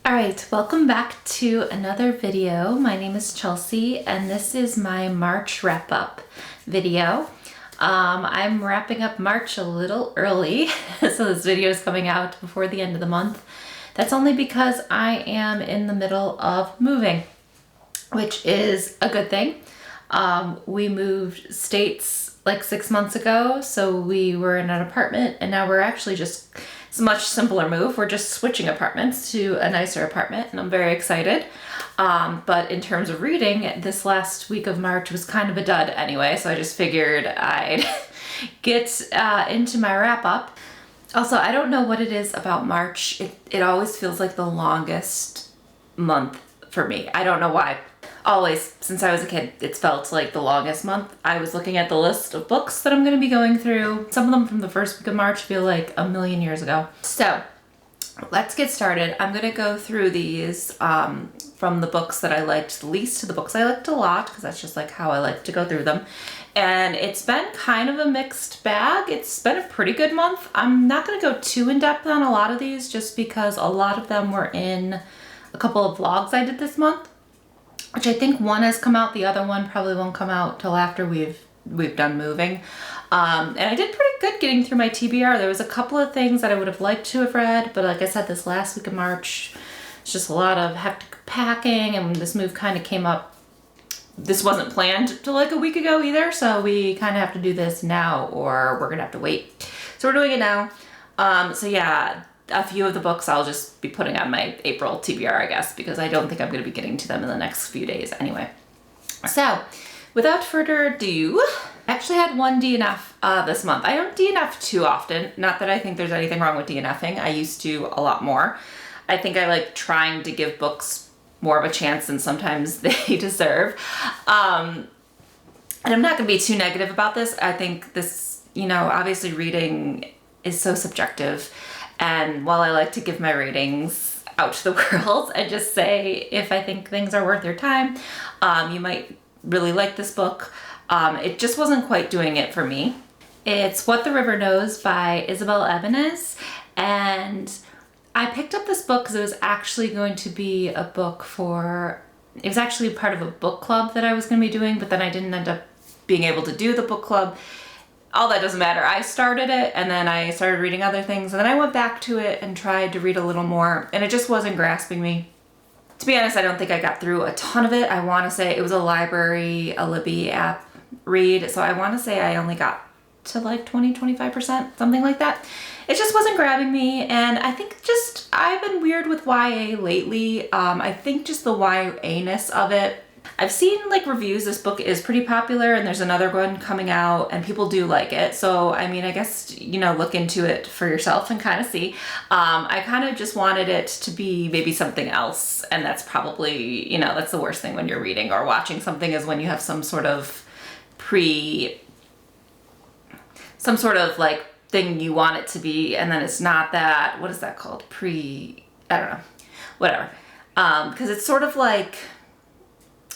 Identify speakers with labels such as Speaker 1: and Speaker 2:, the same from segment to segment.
Speaker 1: Alright, welcome back to another video. My name is Chelsea and this is my March wrap-up video. I'm wrapping up March a little early, so this video is coming out before the end of the month. That's only because I am in the middle of moving, which is a good thing. We moved states like 6 months ago, so we were in an apartment and now we're actually just, it's a much simpler move. We're just switching apartments to a nicer apartment and I'm very excited. But in terms of reading, this last week of March was kind of a dud anyway, so I just figured I'd get into my wrap up. Also, I don't know what it is about March. It always feels like the longest month for me. I don't know why. Always, since I was a kid, it's felt like the longest month. I was looking at the list of books that I'm going to be going through. Some of them from the first week of March feel like a million years ago. So let's get started. I'm going to go through these from the books that I liked the least to the books I liked a lot, because that's just like how I like to go through them. And it's been kind of a mixed bag. It's been a pretty good month. I'm not going to go too in depth on a lot of these just because a lot of them were in a couple of vlogs I did this month, which I think one has come out, the other one probably won't come out till after we've done moving. And I did pretty good getting through my TBR. There was a couple of things that I would have liked to have read, but like I said, this last week of March, it's just a lot of hectic packing, and this move kind of came up. This wasn't planned till like a week ago either, so we kind of have to do this now or we're gonna have to wait. So we're doing it now. So yeah, a few of the books I'll just be putting on my April TBR, I guess, because I don't think I'm going to be getting to them in the next few days anyway. So without further ado, I actually had one DNF this month. I don't DNF too often. Not that I think there's anything wrong with DNFing. I used to a lot more. I think I like trying to give books more of a chance than sometimes they deserve. And I'm not going to be too negative about this. I think this, obviously reading is so subjective. And while I like to give my ratings out to the world and just say if I think things are worth your time, you might really like this book. It just wasn't quite doing it for me. It's What the River Knows by Isabel Ebenes, and I picked up this book because it was actually going to be a book for, it was actually part of a book club that I was going to be doing, but then I didn't end up being able to do the book club. All that doesn't matter. I started it and then I started reading other things and then I went back to it and tried to read a little more and it just wasn't grasping me. To be honest, I don't think I got through a ton of it. I want to say it was a library, a Libby app read. So I want to say I only got to like 20-25%, something like that. It just wasn't grabbing me, and I think just I've been weird with YA lately. I think just the YA-ness of it. I've seen like reviews, this book is pretty popular and there's another one coming out and people do like it. So, I mean, I guess, look into it for yourself and kind of see. I kind of just wanted it to be maybe something else. And that's probably, that's the worst thing when you're reading or watching something, is when you have some sort of like thing you want it to be. And then it's not that. What is that called? I don't know, whatever. Because it's sort of like,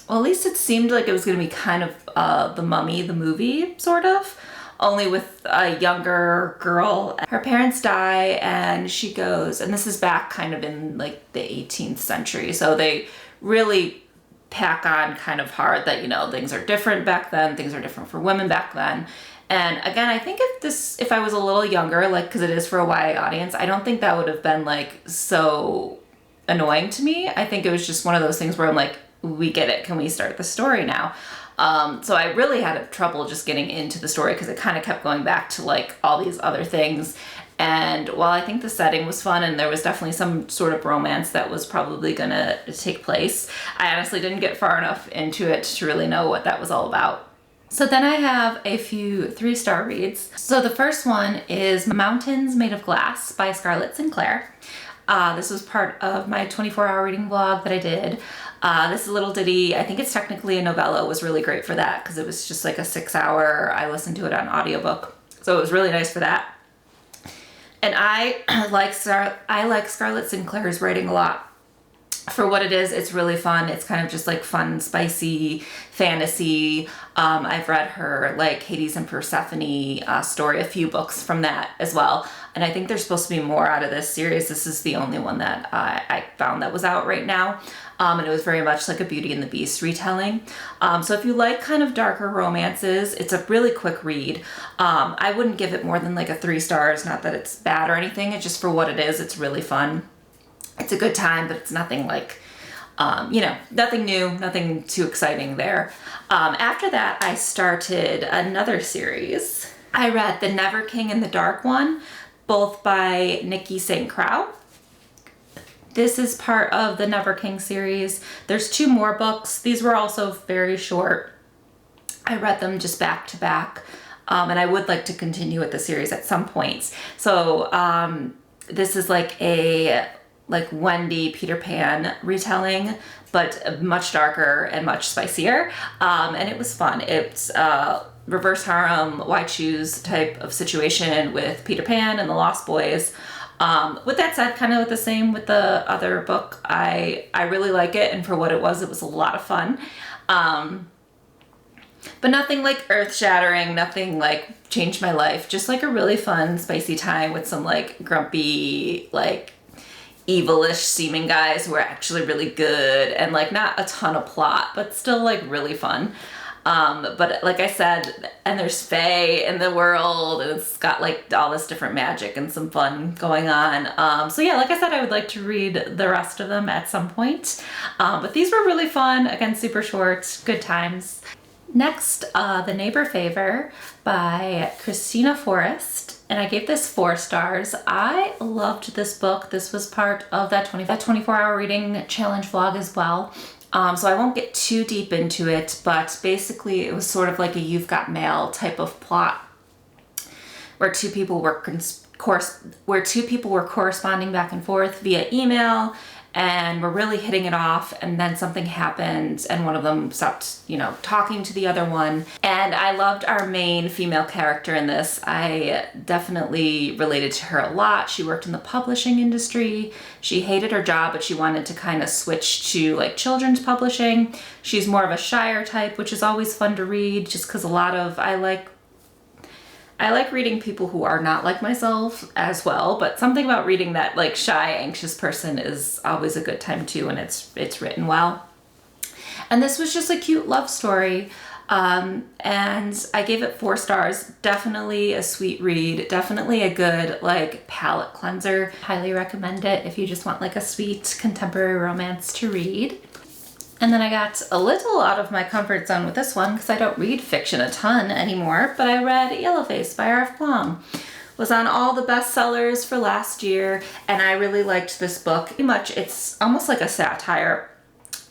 Speaker 1: well, at least it seemed like it was going to be kind of The Mummy, the movie, sort of, only with a younger girl. Her parents die and she goes, and this is back kind of in like the 18th century. So they really pack on kind of hard that, things are different back then, things are different for women back then. And again, I think if I was a little younger, like, because it is for a YA audience, I don't think that would have been like so annoying to me. I think it was just one of those things where I'm like, we get it. Can we start the story now? So I really had trouble just getting into the story because it kind of kept going back to like all these other things. And while I think the setting was fun and there was definitely some sort of romance that was probably going to take place, I honestly didn't get far enough into it to really know what that was all about. So then I have a few 3-star reads. So the first one is Mountains Made of Glass by Scarlett Sinclair. This was part of my 24-hour reading vlog that I did. This little ditty, I think it's technically a novella, was really great for that because it was just like a 6-hour, I listened to it on audiobook. So it was really nice for that. And I like Scarlett Sinclair's writing a lot. For what it is, it's really fun. It's kind of just like fun, spicy fantasy. I've read her like Hades and Persephone story, a few books from that as well. And I think there's supposed to be more out of this series. This is the only one that I found that was out right now. And it was very much like a Beauty and the Beast retelling. So if you like kind of darker romances, it's a really quick read. I wouldn't give it more than like a 3 stars. Not that it's bad or anything. It's just for what it is, it's really fun. It's a good time, but it's nothing like, nothing new, nothing too exciting there. After that, I started another series. I read The Never King and the Dark One, both by Nikki St. Crow. This is part of the Never King series. There's 2 more books. These were also very short. I read them just back to back, and I would like to continue with the series at some points. So this is like a Wendy Peter Pan retelling, but much darker and much spicier. And it was fun. It's reverse harem, why choose type of situation with Peter Pan and the Lost Boys. With that said, kind of the same with the other book. I really like it, and for what it was a lot of fun. But nothing like earth-shattering, nothing like changed my life. Just like a really fun, spicy time with some like grumpy, like evilish seeming guys who are actually really good, and like not a ton of plot, but still like really fun. But like I said, and there's fae in the world, and it's got like all this different magic and some fun going on. So yeah, like I said, I would like to read the rest of them at some point. But these were really fun. Again, super short, good times. Next, The Neighbor Favor by Christina Forrest. And I gave this 4 stars. I loved this book. This was part of that 24-hour reading challenge vlog as well. So I won't get too deep into it, but basically it was sort of like a You've Got Mail type of plot where 2 people were corresponding back and forth via email, and were really hitting it off, and then something happened and one of them stopped, talking to the other one. And I loved our main female character in this. I definitely related to her a lot. She worked in the publishing industry. She hated her job, but she wanted to kind of switch to like children's publishing. She's more of a shyer type, which is always fun to read, just because I like reading people who are not like myself as well, but something about reading that like shy, anxious person is always a good time too, and it's written well. And this was just a cute love story, and I gave it 4 stars. Definitely a sweet read, definitely a good like palate cleanser. Highly recommend it if you just want like a sweet contemporary romance to read. And then I got a little out of my comfort zone with this one because I don't read fiction a ton anymore, but I read Yellowface by R.F. Kuang. Was on all the bestsellers for last year, and I really liked this book. Pretty much it's almost like a satire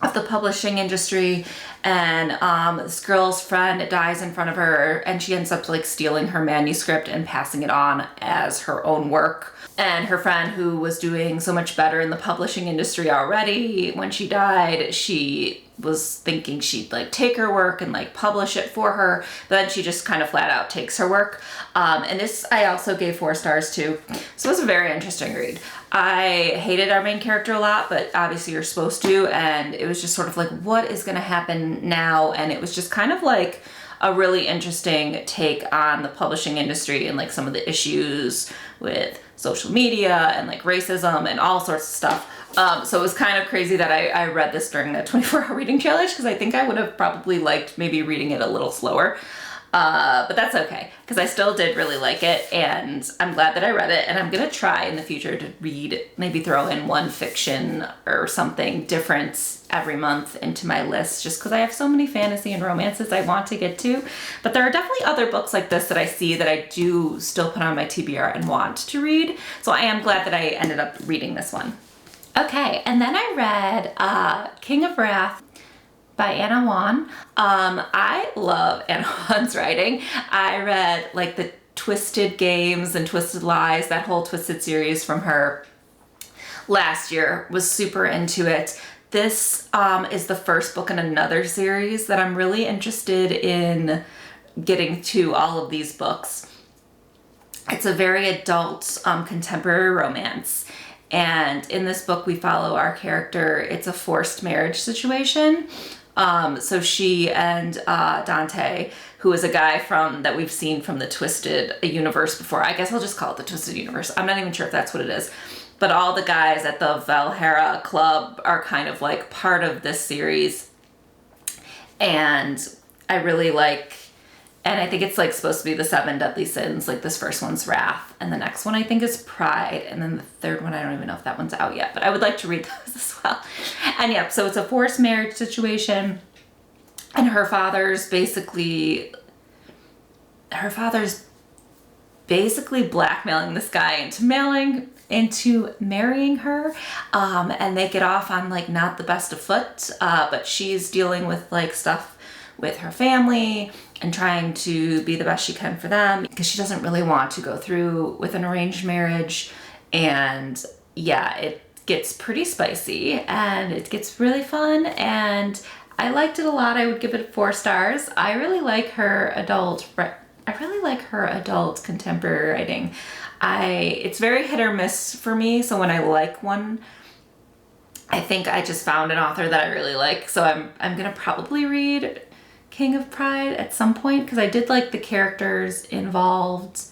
Speaker 1: of the publishing industry, and this girl's friend dies in front of her, and she ends up like stealing her manuscript and passing it on as her own work. And her friend, who was doing so much better in the publishing industry already, when she died, she was thinking she'd like take her work and like publish it for her, but then she just kind of flat out takes her work. And this I also gave 4 stars to. So it was a very interesting read. I hated our main character a lot, but obviously you're supposed to, and it was just sort of like, what is gonna happen now? And it was just kind of like a really interesting take on the publishing industry and like some of the issues with social media and like racism and all sorts of stuff. So it was kind of crazy that I read this during the 24-hour reading challenge, because I think I would have probably liked maybe reading it a little slower. But that's okay, because I still did really like it, and I'm glad that I read it, and I'm gonna try in the future to read, maybe throw in one fiction or something different every month into my list, just because I have so many fantasy and romances I want to get to. But there are definitely other books like this that I see that I do still put on my TBR and want to read, so I am glad that I ended up reading this one. Okay, and then I read King of Wrath by Anna Wan. I love Anna Wan's writing. I read like the Twisted Games and Twisted Lies, that whole Twisted series from her last year. Was super into it. This is the first book in another series that I'm really interested in getting to all of these books. It's a very adult contemporary romance. And in this book, we follow our character. It's a forced marriage situation. So she and Dante, who is a guy that we've seen from the Twisted universe before. I guess I'll just call it the Twisted universe. I'm not even sure if that's what it is. But all the guys at the Valhalla Club are kind of like part of this series. And I really like, and I think it's like supposed to be the 7 deadly sins. Like this first one's Wrath, and the next one I think is Pride, and then the third one I don't even know if that one's out yet, but I would like to read those as well. And yeah, so it's a forced marriage situation, and her father's basically blackmailing this guy into marrying her, and they get off on like not the best of foot, but she's dealing with like stuff with her family and trying to be the best she can for them because she doesn't really want to go through with an arranged marriage. And yeah, it gets pretty spicy and it gets really fun, and I liked it a lot. I would give it 4 stars. I really like her adult contemporary writing. It's very hit or miss for me, so when I like one, I think I just found an author that I really like, so I'm gonna probably read King of Pride at some point because I did like the characters involved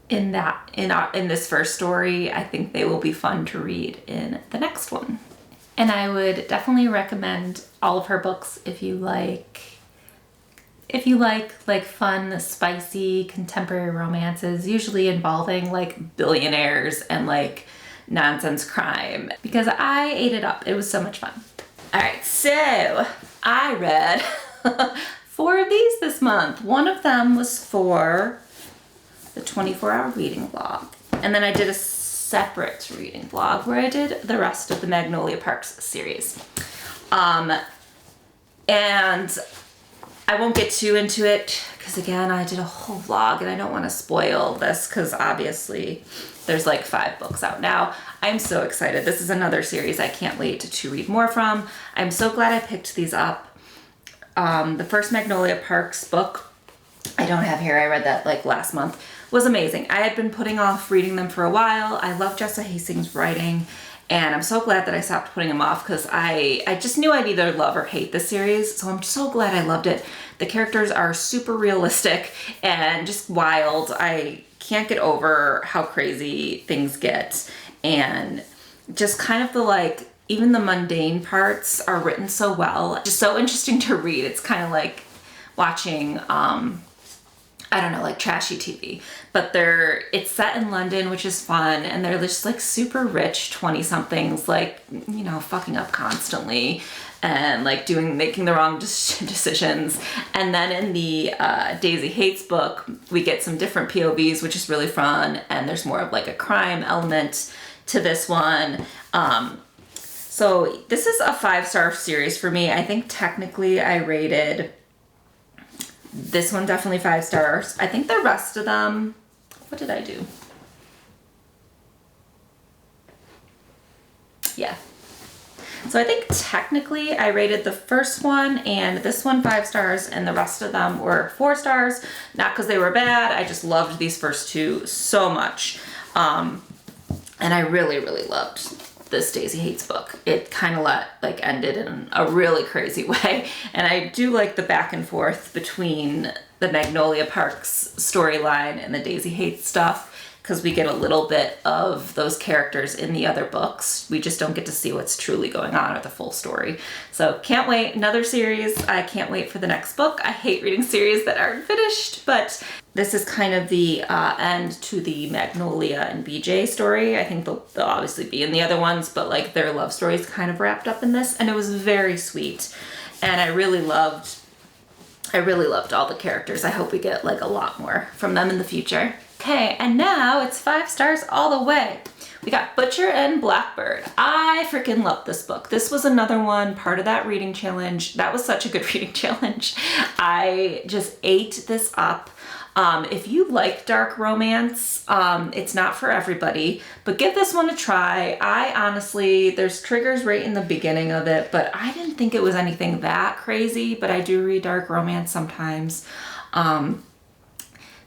Speaker 1: in this first story. I think they will be fun to read in the next one. And I would definitely recommend all of her books if you like like fun, spicy, contemporary romances, usually involving like billionaires and like nonsense crime, because I ate it up. It was so much fun. All right, so I read 4 of these this month. One of them was for the 24-hour reading vlog. And then I did a separate reading vlog where I did the rest of the Magnolia Parks series. And I won't get too into it because again, I did a whole vlog and I don't want to spoil this because obviously there's like 5 books out now. I'm so excited. This is another series I can't wait to read more from. I'm so glad I picked these up. The first Magnolia Parks book, I don't have here, I read that like last month, was amazing. I had been putting off reading them for a while. I love Jessa Hastings' writing, and I'm so glad that I stopped putting them off because I just knew I'd either love or hate the series, so I'm so glad I loved it. The characters are super realistic and just wild. I can't get over how crazy things get, and just kind of the like, even the mundane parts are written so well. Just so interesting to read. It's kind of like watching, I don't know, like trashy TV. But it's set in London, which is fun, and they're just like super rich 20-somethings, like, you know, fucking up constantly and like making the wrong decisions. And then in the Daisy Hates book, we get some different POVs, which is really fun, and there's more of like a crime element to this one. So this is a 5-star series for me. I think technically I rated this one definitely 5 stars. I think the rest of them, what did I do? Yeah. So I think technically I rated the first one and this one 5 stars, and the rest of them were 4 stars. Not because they were bad, I just loved these first 2 so much. And I really, really loved this Daisy Hates book. It kind of ended in a really crazy way, and I do like the back and forth between the Magnolia Parks storyline and the Daisy Hates stuff, because we get a little bit of those characters in the other books. We just don't get to see what's truly going on or the full story. So can't wait, another series. I can't wait for the next book. I hate reading series that aren't finished, but this is kind of the end to the Magnolia and BJ story. I think they'll obviously be in the other ones, but like their love story is kind of wrapped up in this, and it was very sweet. And I really loved all the characters. I hope we get like a lot more from them in the future. Okay, and now it's 5 stars all the way. We got Butcher and Blackbird. I freaking love this book. This was another one, part of that reading challenge. That was such a good reading challenge. I just ate this up. If you like dark romance, it's not for everybody, but give this one a try. I honestly, there's triggers right in the beginning of it, but I didn't think it was anything that crazy, but I do read dark romance sometimes.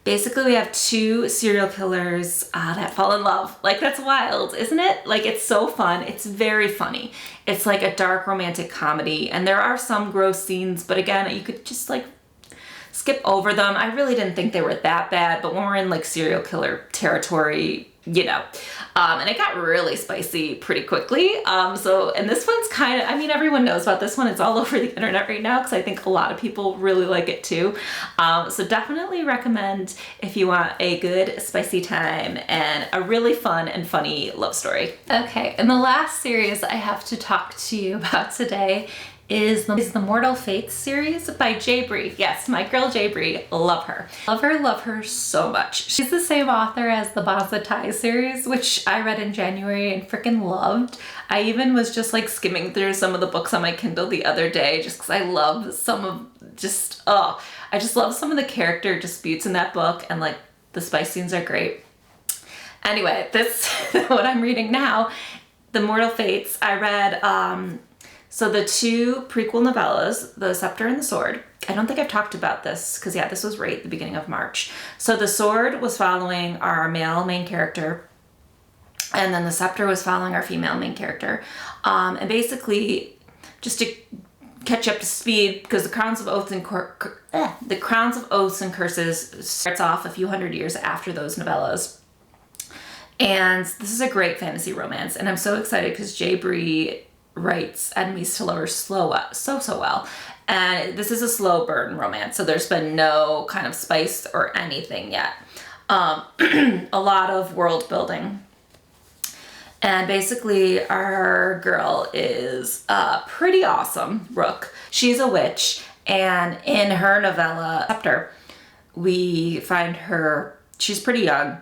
Speaker 1: Basically, we have two serial killers that fall in love. Like, that's wild, isn't it? Like, it's so fun. It's very funny. It's like a dark romantic comedy, and there are some gross scenes, but again, you could just like skip over them. I really didn't think they were that bad, but when we're in like serial killer territory, you know. And it got really spicy pretty quickly. And this one's kind of, I mean, everyone knows about this one. It's all over the internet right now because I think a lot of people really like it too. So definitely recommend if you want a good spicy time and a really fun and funny love story. Okay, and the last series I have to talk to you about today is the Mortal Fates series by J. Bree. Yes, my girl J. Bree. Love her. Love her so much. She's the same author as the Bonza Tai series, which I read in January and freaking loved. I even was just like skimming through some of the books on my Kindle the other day just because I love some of I just love some of the character disputes in that book, and like the spice scenes are great. Anyway, this what I'm reading now, The Mortal Fates. I read so the two prequel novellas, The Scepter and the Sword. I don't think I've talked about this because yeah, this was right at the beginning of March. So The Sword was following our male main character, and then The Scepter was following our female main character. And basically, just to catch up to speed, because the Crowns of Oaths and Curses starts off a few hundred years after those novellas. And this is a great fantasy romance, and I'm so excited because J. Bree writes Enemies to Lovers so well. And this is a slow burn romance, so there's been no kind of spice or anything yet. A lot of world building. And basically our girl is pretty awesome, Rook. She's a witch, and in her novella, Scepter, we find her, she's pretty young.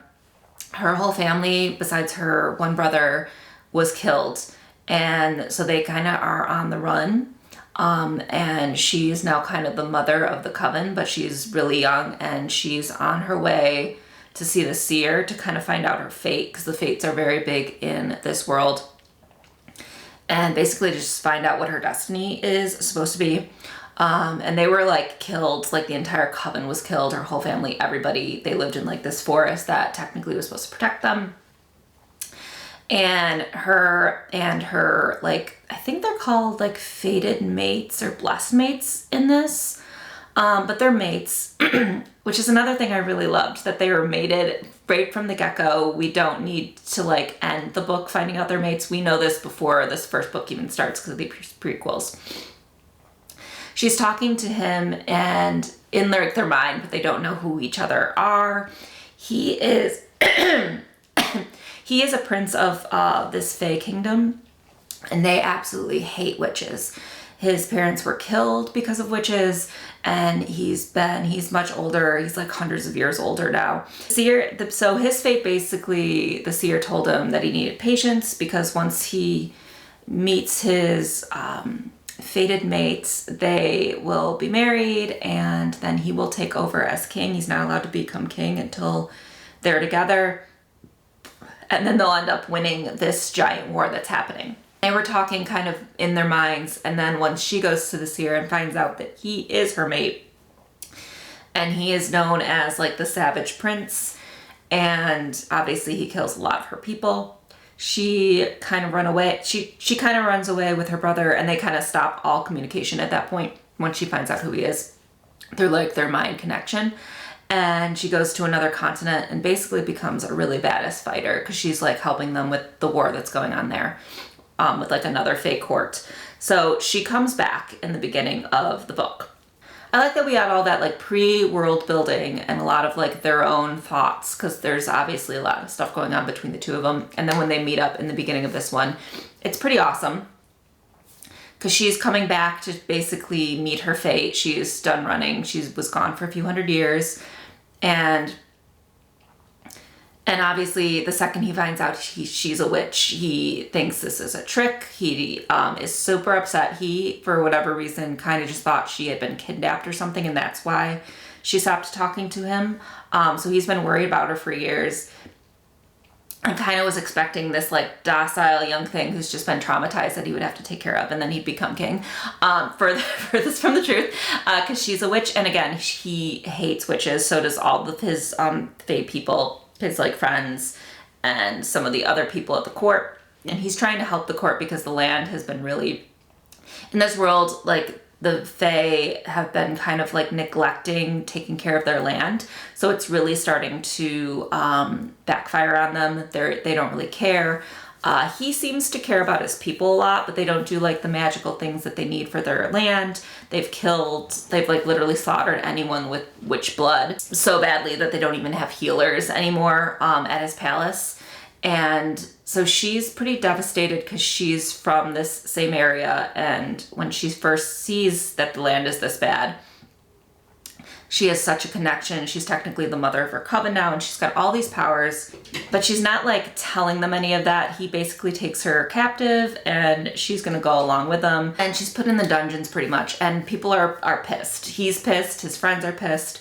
Speaker 1: Her whole family, besides her one brother, was killed. And so they kind of are on the run. And she's now kind of the mother of the coven, but she's really young, and she's on her way to see the seer to kind of find out her fate, because the fates are very big in this world. And basically to just find out what her destiny is supposed to be. And they were like killed, like the entire coven was killed, her whole family, everybody. They lived in like this forest that technically was supposed to protect them. And her, like, I think they're called like fated mates or blessed mates in this. But they're mates, which is another thing I really loved, that they were mated right from the get-go. We don't need to like end the book finding out they're mates. We know this before this first book even starts because of the prequels. She's talking to him and in their mind, but they don't know who each other are. He is he is a prince of this Fey kingdom, and they absolutely hate witches. His parents were killed because of witches, and he's much older. He's like hundreds of years older now. So his fate, basically, the seer told him that he needed patience, because once he meets his fated mates, they will be married, and then he will take over as king. He's not allowed to become king until they're together. And then they'll end up winning this giant war that's happening. They were talking kind of in their minds, and then once she goes to the seer and finds out that he is her mate, and he is known as like the Savage Prince, and obviously he kills a lot of her people, she kind of runs away with her brother, and they kind of stop all communication at that point once she finds out who he is through like their mind connection. And she goes to another continent and basically becomes a really badass fighter, because she's like helping them with the war that's going on there, with like another fake court. So she comes back in the beginning of the book. I like that we had all that like pre-world building and a lot of like their own thoughts, because there's obviously a lot of stuff going on between the two of them. And then when they meet up in the beginning of this one, it's pretty awesome, because she's coming back to basically meet her fate. She is done running. She was gone for a few hundred years. And obviously the second he finds out she's a witch, he thinks this is a trick. He is super upset. He, for whatever reason, kind of just thought she had been kidnapped or something, and that's why she stopped talking to him. So he's been worried about her for years. I kind of was expecting this like docile young thing who's just been traumatized that he would have to take care of, and then he'd become king. Furthest from the truth, because she's a witch, and again, he hates witches. So does all of his fae people, his like friends, and some of the other people at the court. And he's trying to help the court because the land has been really, in this world, like the fae have been kind of like neglecting taking care of their land. So it's really starting to backfire on them. They don't really care. He seems to care about his people a lot, but they don't do like the magical things that they need for their land. They've like literally slaughtered anyone with witch blood so badly that they don't even have healers anymore at his palace. And so she's pretty devastated because she's from this same area, and when she first sees that the land is this bad, she has such a connection. She's technically the mother of her coven now, and she's got all these powers, but she's not like telling them any of that. He basically takes her captive, and she's gonna go along with him, and she's put in the dungeons pretty much, and people are pissed. He's pissed, his friends are pissed.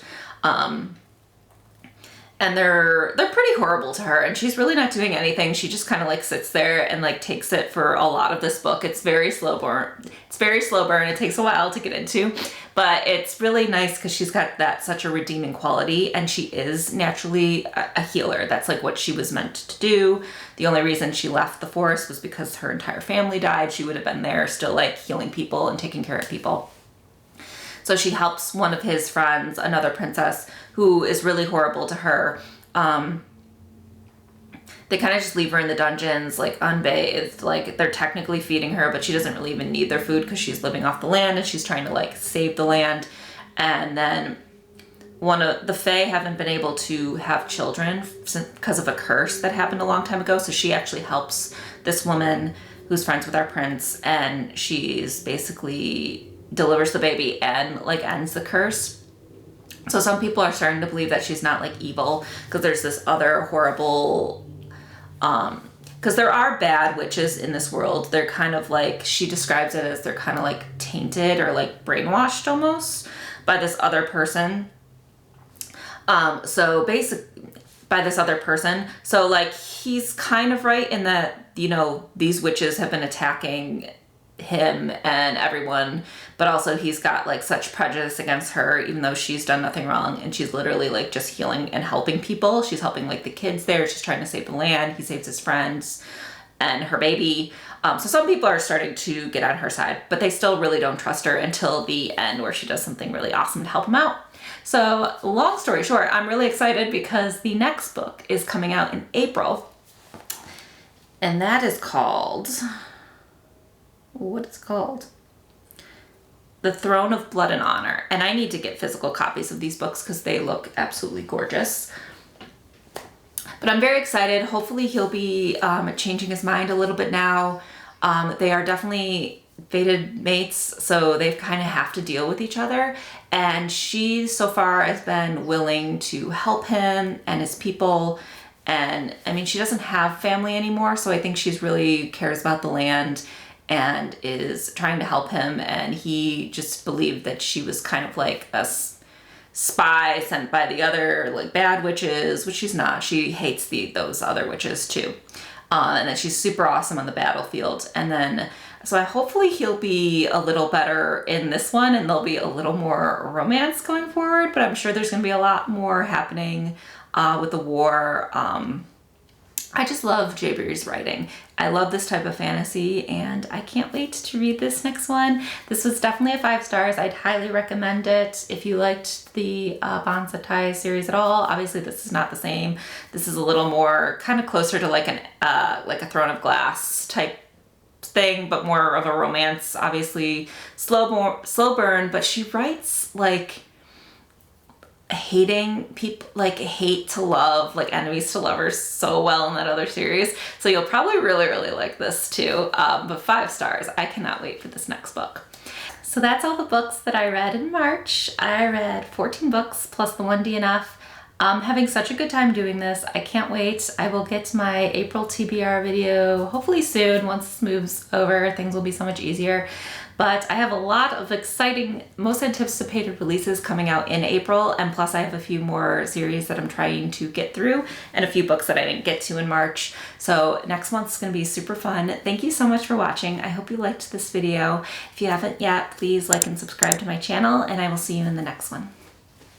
Speaker 1: And they're pretty horrible to her, and she's really not doing anything. She just kind of like sits there and like takes it for a lot of this book. It's very slow burn. It's very slow burn. It takes a while to get into, but it's really nice because she's got such a redeeming quality, and she is naturally a healer. That's like what she was meant to do. The only reason she left the forest was because her entire family died. She would have been there still like healing people and taking care of people. So she helps one of his friends, another princess, who is really horrible to her. They kind of just leave her in the dungeons, like unbathed. Like they're technically feeding her, but she doesn't really even need their food because she's living off the land and she's trying to like save the land. And then one of the fae haven't been able to have children because of a curse that happened a long time ago. So she actually helps this woman who's friends with our prince, and she's basically delivers the baby and like ends the curse. So some people are starting to believe that she's not like evil because there's this other horrible because there are bad witches in this world. They're kind of like, she describes it as they're kind of like tainted or like brainwashed almost by this other person. So basically by this other person. So like he's kind of right in that, you know, these witches have been attacking him and everyone, but also he's got like such prejudice against her, even though she's done nothing wrong, and she's literally like just healing and helping people. She's helping like the kids there. She's trying to save the land. He saves his friends and her baby. So some people are starting to get on her side, but they still really don't trust her until the end where she does something really awesome to help them out. So long story short, I'm really excited because the next book is coming out in April, and that is called, what it's called? The Throne of Blood and Honor. And I need to get physical copies of these books because they look absolutely gorgeous. But I'm very excited. Hopefully he'll be changing his mind a little bit now. They are definitely fated mates, so they kind of have to deal with each other. And she so far has been willing to help him and his people. And I mean, she doesn't have family anymore, so I think she's really cares about the land and is trying to help him. And he just believed that she was kind of like a spy sent by the other like bad witches, which she's not. She hates those other witches too. And that she's super awesome on the battlefield. And then, so hopefully he'll be a little better in this one, and there'll be a little more romance going forward, but I'm sure there's gonna be a lot more happening with the war. I just love J.B.'s writing. I love this type of fantasy, and I can't wait to read this next one. This was definitely a 5 stars. I'd highly recommend it if you liked the Bansatai series at all. Obviously, this is not the same. This is a little more kind of closer to like a Throne of Glass type thing, but more of a romance. Obviously, slow burn, but she writes like hating people, like hate to love, like enemies to lovers so well in that other series. So you'll probably really like this too. But 5 stars. I cannot wait for this next book. So that's all the books that I read in March. I read 14 books plus the one DNF. I'm having such a good time doing this. I can't wait. I will get to my April TBR video hopefully soon. Once this moves over, things will be so much easier. But I have a lot of exciting, most anticipated releases coming out in April, and plus I have a few more series that I'm trying to get through and a few books that I didn't get to in March. So next month's gonna be super fun. Thank you so much for watching. I hope you liked this video. If you haven't yet, please like and subscribe to my channel, and I will see you in the next one.